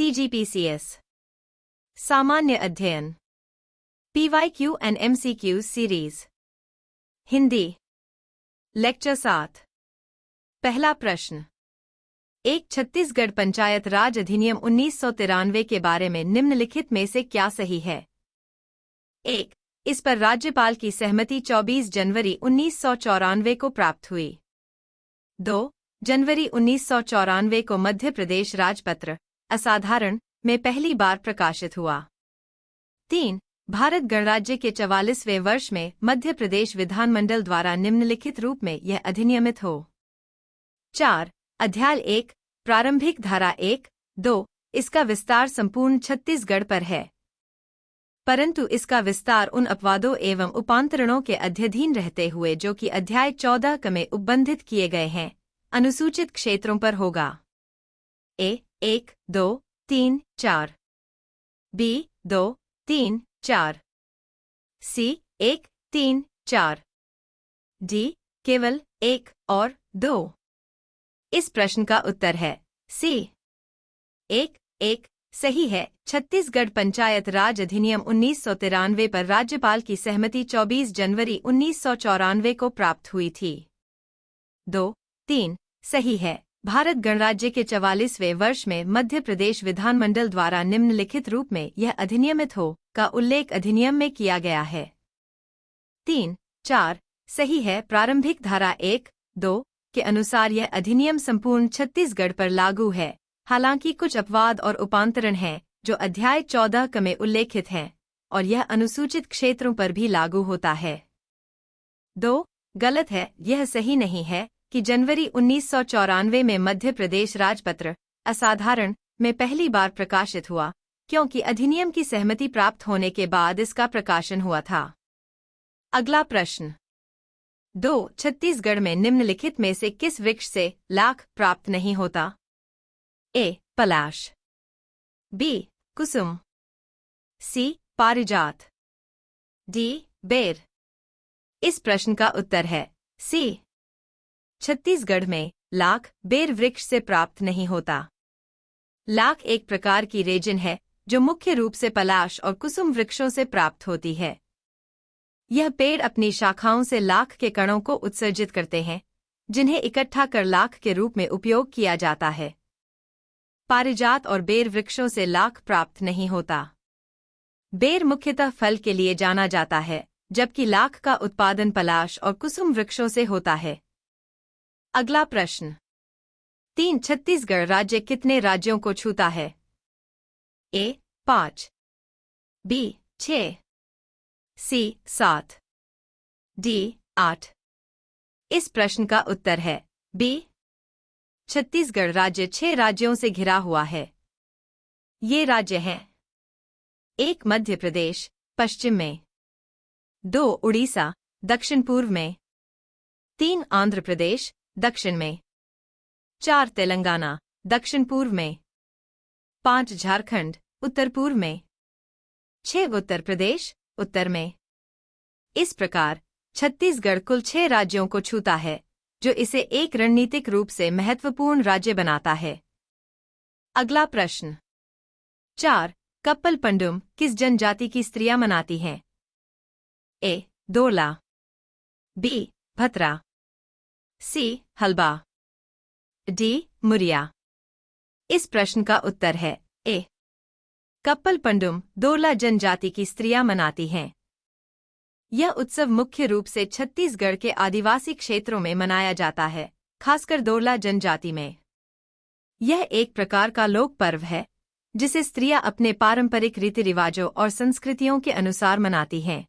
CGPCS सामान्य अध्ययन PYQ and MCQ series Hindi lecture 7 पहला प्रश्न एक छत्तीसगढ़ पंचायत राज अधिनियम 1993 के बारे में निम्नलिखित में से क्या सही है? 1. इस पर राज्यपाल की सहमति 24 जनवरी 1994 को प्राप्त हुई। 2. जनवरी 1994 को मध्य प्रदेश राजपत्र असाधारण में पहली बार प्रकाशित हुआ। 3. भारत गणराज्य के 44वें वर्ष में मध्य प्रदेश विधानमंडल द्वारा निम्नलिखित रूप में यह अधिनियमित हो। 4. अध्याय 1 प्रारंभिक धारा 1, 2 इसका विस्तार संपूर्ण छत्तीसगढ़ पर है, परंतु इसका विस्तार उन अपवादों एवं उपांतरणों के अध्ययन रहते हुए जो कि अध्याय 14 क में उपबंधित किए गए हैं, अनुसूचित क्षेत्रों पर होगा। ए 1, 2, 3, 4 बी 2, 3, 4 सी 1, 3, 4 डी केवल 1 और 2। इस प्रश्न का उत्तर है सी 1, 1 सही है। छत्तीसगढ़ पंचायत राज अधिनियम 1993 पर राज्यपाल की सहमति 24 जनवरी 1994 को प्राप्त हुई थी। 2, 3 सही है। भारत गणराज्य के 44वें वर्ष में मध्य प्रदेश विधानमंडल द्वारा निम्नलिखित रूप में यह अधिनियमित हो का उल्लेख अधिनियम में किया गया है। 3, 4 सही है। प्रारंभिक धारा 1, 2 के अनुसार यह अधिनियम संपूर्ण छत्तीसगढ़ पर लागू है, हालांकि कुछ अपवाद और उपांतरण हैं जो अध्याय 14 क में उल्लेखित हैं, और यह अनुसूचित क्षेत्रों पर भी लागू होता है। 2 गलत है। यह सही नहीं है कि जनवरी 1994 में मध्य प्रदेश राजपत्र असाधारण में पहली बार प्रकाशित हुआ, क्योंकि अधिनियम की सहमति प्राप्त होने के बाद इसका प्रकाशन हुआ था। अगला प्रश्न 2 छत्तीसगढ़ में निम्नलिखित में से किस वृक्ष से लाख प्राप्त नहीं होता? ए पलाश, बी कुसुम, सी पारिजात, डी बेर। इस प्रश्न का उत्तर है सी। छत्तीसगढ़ में लाख बेर वृक्ष से प्राप्त नहीं होता। लाख एक प्रकार की रेजिन है जो मुख्य रूप से पलाश और कुसुम वृक्षों से प्राप्त होती है। यह पेड़ अपनी शाखाओं से लाख के कणों को उत्सर्जित करते हैं, जिन्हें इकट्ठा कर लाख के रूप में उपयोग किया जाता है। पारिजात और बेर वृक्षों से लाख प्राप्त नहीं होता। बेर मुख्यतः फल के लिए जाना जाता है, जबकि लाख का उत्पादन पलाश और कुसुम वृक्षों से होता है। अगला प्रश्न 3 छत्तीसगढ़ राज्य कितने राज्यों को छूता है? ए 5, बी 6, सी 7, डी 8। इस प्रश्न का उत्तर है बी। छत्तीसगढ़ राज्य 6 राज्यों से घिरा हुआ है। ये राज्य हैं 1 मध्य प्रदेश पश्चिम में, 2 उड़ीसा दक्षिण पूर्व में, 3 आंध्र प्रदेश दक्षिण में, 4 तेलंगाना दक्षिण पूर्व में, 5 झारखंड उत्तर पूर्व में, 6 उत्तर प्रदेश उत्तर में। इस प्रकार छत्तीसगढ़ कुल 6 राज्यों को छूता है, जो इसे एक रणनीतिक रूप से महत्वपूर्ण राज्य बनाता है। अगला प्रश्न 4 कप्पल पंडुम किस जनजाति की स्त्रियां मनाती हैं? ए दोला, बी भतरा, सी हल्बा, डी मुरिया। इस प्रश्न का उत्तर है ए। कप्पल पंडुम दोला जनजाति की स्त्रियां मनाती हैं। यह उत्सव मुख्य रूप से छत्तीसगढ़ के आदिवासी क्षेत्रों में मनाया जाता है, खासकर दोरला जनजाति में। यह एक प्रकार का लोक पर्व है जिसे स्त्रियां अपने पारंपरिक रीति रिवाजों और संस्कृतियों के अनुसार मनाती हैं।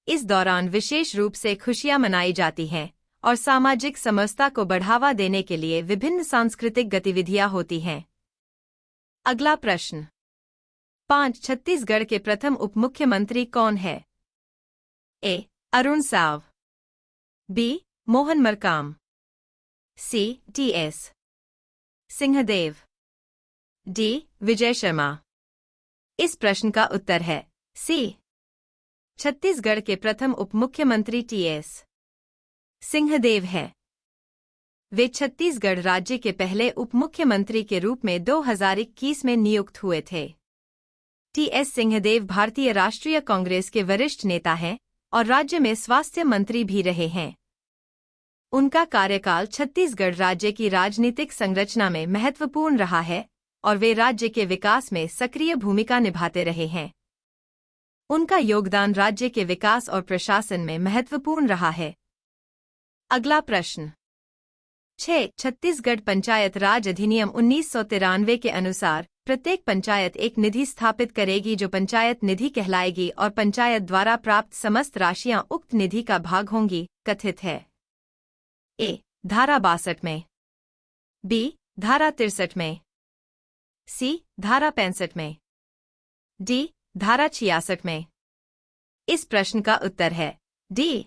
इस दौरान विशेष रूप से खुशियां मनाई जाती हैं और सामाजिक समरसता को बढ़ावा देने के लिए विभिन्न सांस्कृतिक गतिविधियां होती हैं। अगला प्रश्न 5 छत्तीसगढ़ के प्रथम उप मुख्यमंत्री कौन है? ए अरुण साव, बी मोहन मरकाम, सी टी.एस. सिंहदेव, डी विजय शर्मा। इस प्रश्न का उत्तर है सी। छत्तीसगढ़ के प्रथम उप मुख्यमंत्री टी.एस. सिंहदेव हैं। वे छत्तीसगढ़ राज्य के पहले उप मुख्यमंत्री के रूप में 2021 में नियुक्त हुए थे। टी.एस. सिंहदेव भारतीय राष्ट्रीय कांग्रेस के वरिष्ठ नेता हैं और राज्य में स्वास्थ्य मंत्री भी रहे हैं। उनका कार्यकाल छत्तीसगढ़ राज्य की राजनीतिक संरचना में महत्वपूर्ण रहा है और वे राज्य के विकास में सक्रिय भूमिका निभाते रहे हैं। उनका योगदान राज्य के विकास और प्रशासन में महत्वपूर्ण रहा है। अगला प्रश्न 6. छत्तीसगढ़ पंचायत राज अधिनियम 1993 के अनुसार प्रत्येक पंचायत एक निधि स्थापित करेगी जो पंचायत निधि कहलाएगी और पंचायत द्वारा प्राप्त समस्त राशियां उक्त निधि का भाग होंगी, कथित है। ए. धारा 62 में, बी. धारा 63 में, सी. धारा 65 में, डी. धारा 66 में। इस प्रश्न का उत्तर है डी।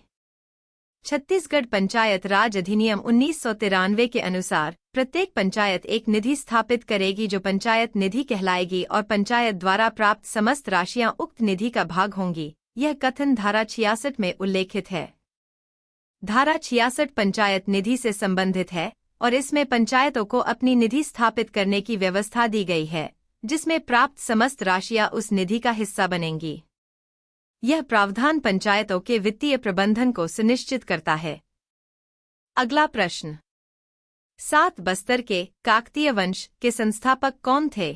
छत्तीसगढ़ पंचायत राज अधिनियम 1993 के अनुसार प्रत्येक पंचायत एक निधि स्थापित करेगी जो पंचायत निधि कहलाएगी और पंचायत द्वारा प्राप्त समस्त राशियां उक्त निधि का भाग होंगी। यह कथन धारा 66 में उल्लेखित है। धारा 66 पंचायत निधि से संबंधित है और इसमें पंचायतों को अपनी निधि स्थापित करने की व्यवस्था दी गई है, जिसमें प्राप्त समस्त राशियां उस निधि का हिस्सा बनेंगी। यह प्रावधान पंचायतों के वित्तीय प्रबंधन को सुनिश्चित करता है। अगला प्रश्न 7. बस्तर के काकतीय वंश के संस्थापक कौन थे?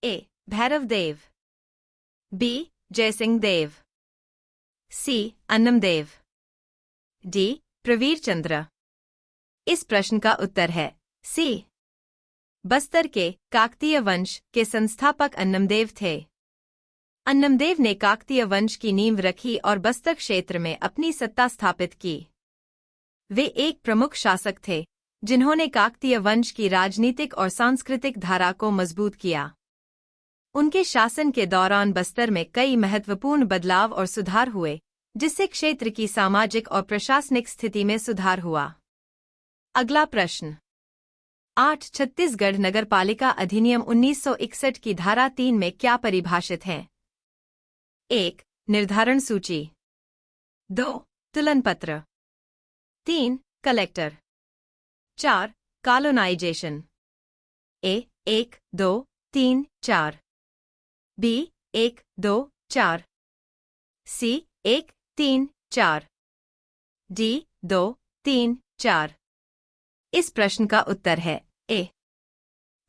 ए. भैरव देव, बी. जयसिंह देव, सी. अन्नमदेव, डी. प्रवीर चंद्र। इस प्रश्न का उत्तर है सी। बस्तर के काकतीय वंश के संस्थापक अन्नमदेव थे। अन्नमदेव ने काकतीय वंश की नींव रखी और बस्तर क्षेत्र में अपनी सत्ता स्थापित की। वे एक प्रमुख शासक थे जिन्होंने काकतीय वंश की राजनीतिक और सांस्कृतिक धारा को मजबूत किया। उनके शासन के दौरान बस्तर में कई महत्वपूर्ण बदलाव और सुधार हुए, जिससे क्षेत्र की सामाजिक और प्रशासनिक स्थिति में सुधार हुआ। अगला प्रश्न 8. छत्तीसगढ़ नगरपालिका अधिनियम 1961 की धारा 3 में क्या परिभाषित है? 1. निर्धारण सूची, 2. तुलन पत्र, 3. कलेक्टर, 4. कॉलोनाइजेशन। ए. 1, 2, 3, 4, बी. 1, 2, 4, सी. 1, 3, 4, डी. 2, 3, 4। इस प्रश्न का उत्तर है ए।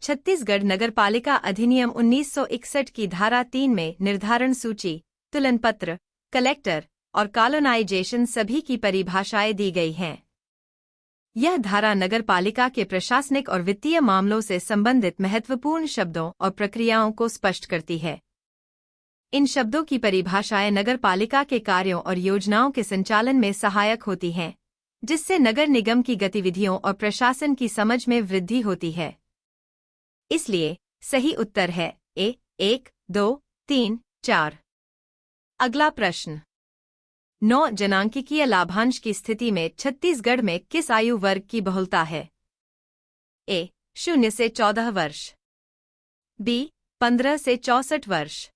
छत्तीसगढ़ नगरपालिका अधिनियम 1961 की धारा 3 में निर्धारण सूची, तुलन पत्र, कलेक्टर और कॉलोनाइजेशन सभी की परिभाषाएं दी गई हैं। यह धारा नगरपालिका के प्रशासनिक और वित्तीय मामलों से संबंधित महत्वपूर्ण शब्दों और प्रक्रियाओं को स्पष्ट करती है। इन शब्दों की परिभाषाएं नगरपालिका के कार्यों और योजनाओं के संचालन में सहायक होती हैं, जिससे नगर निगम की गतिविधियों और प्रशासन की समझ में वृद्धि होती है। इसलिए सही उत्तर है ए. 1, 2, 3, 4। अगला प्रश्न 9. जनांकिकीय लाभांश की स्थिति में छत्तीसगढ़ में किस आयु वर्ग की बहुलता है? ए. 0 से 14 वर्ष, बी. 15 से 64 वर्ष,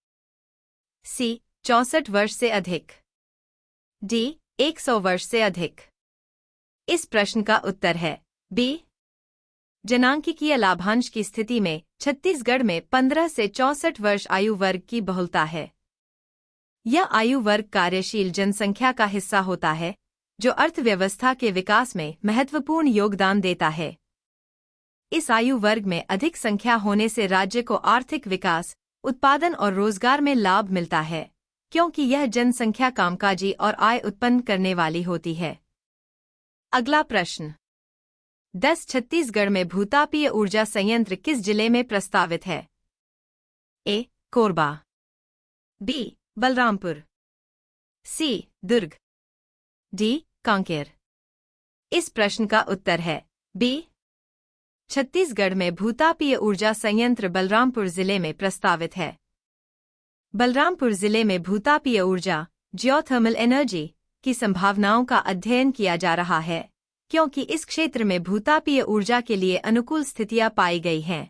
सी. 64 वर्ष से अधिक, डी. 100 वर्ष से अधिक। इस प्रश्न का उत्तर है बी। जनांकिकीय लाभांश की स्थिति में छत्तीसगढ़ में 15 से 64 वर्ष आयु वर्ग की बहुलता है। यह आयु वर्ग कार्यशील जनसंख्या का हिस्सा होता है, जो अर्थव्यवस्था के विकास में महत्वपूर्ण योगदान देता है। इस आयु वर्ग में अधिक संख्या होने से राज्य को आर्थिक विकास, उत्पादन और रोजगार में लाभ मिलता है, क्योंकि यह जनसंख्या कामकाजी और आय उत्पन्न करने वाली होती है। अगला प्रश्न 10. छत्तीसगढ़ में भूतापीय ऊर्जा संयंत्र किस जिले में प्रस्तावित है? ए. कोरबा, बी. बलरामपुर, सी. दुर्ग, डी. कांकेर। इस प्रश्न का उत्तर है बी। छत्तीसगढ़ में भूतापीय ऊर्जा संयंत्र बलरामपुर जिले में प्रस्तावित है। बलरामपुर जिले में भूतापीय ऊर्जा, जियोथर्मल एनर्जी की संभावनाओं का अध्ययन किया जा रहा है, क्योंकि इस क्षेत्र में भूतापीय ऊर्जा के लिए अनुकूल स्थितियां पाई गई हैं।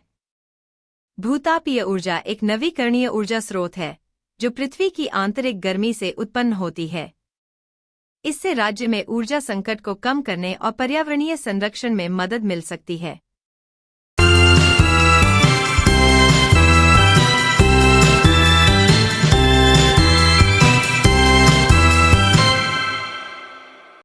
भूतापीय ऊर्जा एक नवीकरणीय ऊर्जा स्रोत है जो पृथ्वी की आंतरिक गर्मी से उत्पन्न होती है। इससे राज्य में ऊर्जा संकट को कम करने और पर्यावरणीय संरक्षण में मदद मिल सकती है।